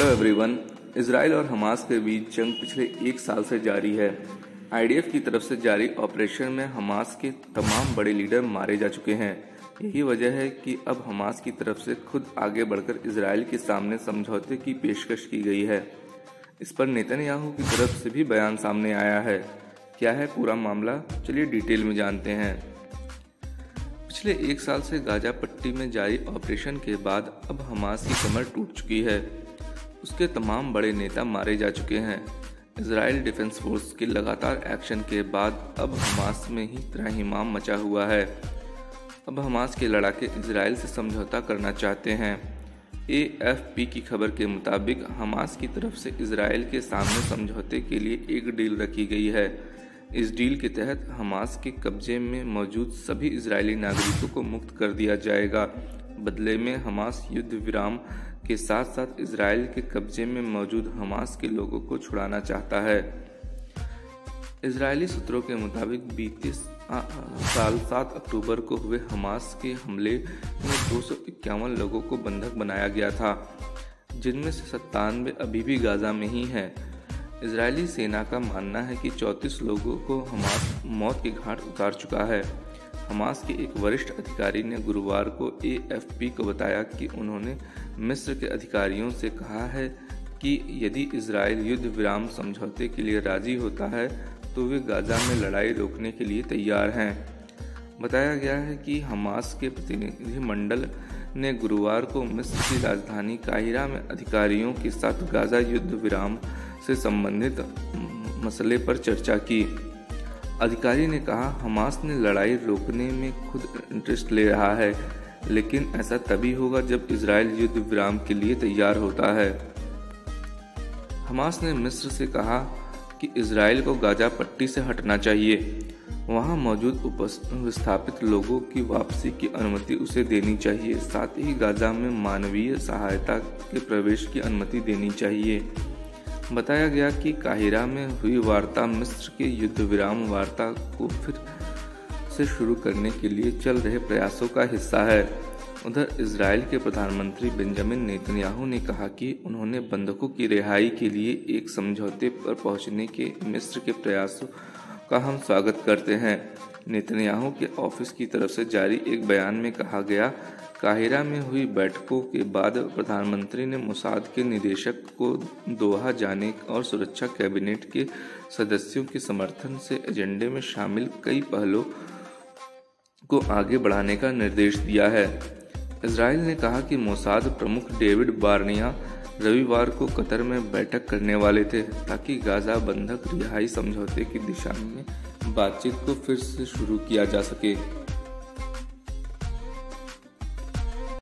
Everyone. Israel और Hamas के बीच जंग पिछले एक साल से जारी है। आईडीएफ की तरफ से जारी ऑपरेशन में हमास के तमाम बड़े लीडर मारे जा चुके हैं। यही वजह है कि अब हमास की तरफ से खुद आगे बढ़कर इजराइल के सामने समझौते की पेशकश की गई है। इस पर नेतन्याहू की तरफ से भी बयान सामने आया है। क्या है पूरा मामला, चलिए डिटेल में जानते हैं। पिछले एक साल से गाजा पट्टी में जारी ऑपरेशन के बाद अब हमास की कमर टूट चुकी है। उसके तमाम बड़े नेता मारे जा चुके हैं। इजराइल डिफेंस फोर्स के लगातार एक्शन के बाद अब हमास में ही त्राहिमाम मचा हुआ है। अब हमास के लड़ाके इजराइल से समझौता करना चाहते हैं। AFP की खबर के मुताबिक हमास की तरफ से इजराइल के सामने समझौते के लिए एक डील रखी गई है। इस डील के तहत हमास के कब्जे में मौजूद सभी इजरायली नागरिकों को मुक्त कर दिया जाएगा। बदले में हमास युद्ध विराम के साथ साथ इजराइल के कब्जे में मौजूद हमास के लोगों को छुड़ाना चाहता है। इजरायली सूत्रों के मुताबिक बीते साल 7 अक्टूबर को हुए हमास के हमले में 251 लोगों को बंधक बनाया गया था, जिनमें से 97 अभी भी गाजा में ही हैं। इजरायली सेना का मानना है कि 34 लोगों को हमास मौत के घाट उतार चुका है। हमास के एक वरिष्ठ अधिकारी ने गुरुवार को AFP को बताया कि उन्होंने मिस्र के अधिकारियों से कहा है कि यदि इजराइल युद्ध विराम समझौते के लिए राजी होता है तो वे गाजा में लड़ाई रोकने के लिए तैयार हैं। बताया गया है कि हमास के प्रतिनिधिमंडल ने गुरुवार को मिस्र की राजधानी काहिरा में अधिकारियों के साथ गाजा युद्ध विराम से संबंधित मसले पर चर्चा की। अधिकारी ने कहा, हमास ने लड़ाई रोकने में खुद इंटरेस्ट ले रहा है, लेकिन ऐसा तभी होगा जब इजराइल युद्ध विराम के लिए तैयार होता है। हमास ने मिस्र से कहा कि इजराइल को गाजा पट्टी से हटना चाहिए। वहां मौजूद विस्थापित लोगों की वापसी की अनुमति उसे देनी चाहिए। साथ ही गाजा में मानवीय सहायता के प्रवेश की अनुमति देनी चाहिए। बताया गया कि काहिरा में हुई वार्ता मिस्र के युद्ध विराम वार्ता को फिर से शुरू करने के लिए चल रहे प्रयासों का हिस्सा है। उधर इजराइल के प्रधानमंत्री बेंजामिन नेतन्याहू ने कहा कि उन्होंने बंधकों की रिहाई के लिए एक समझौते पर पहुंचने के मिस्र के प्रयासों का हम स्वागत करते हैं। नेतन्याहू के ऑफिस की तरफ से जारी एक बयान में कहा गया, काहिरा में हुई बैठकों के बाद प्रधानमंत्री ने मोसाद के निदेशक को दोहा जाने और सुरक्षा कैबिनेट के सदस्यों के समर्थन से एजेंडे में शामिल कई पहलों को आगे बढ़ाने का निर्देश दिया है। इजराइल ने कहा कि मोसाद प्रमुख डेविड बार्निया रविवार को कतर में बैठक करने वाले थे ताकि गाजा बंधक रिहाई समझौते की दिशा में बातचीत को फिर से शुरू किया जा सके।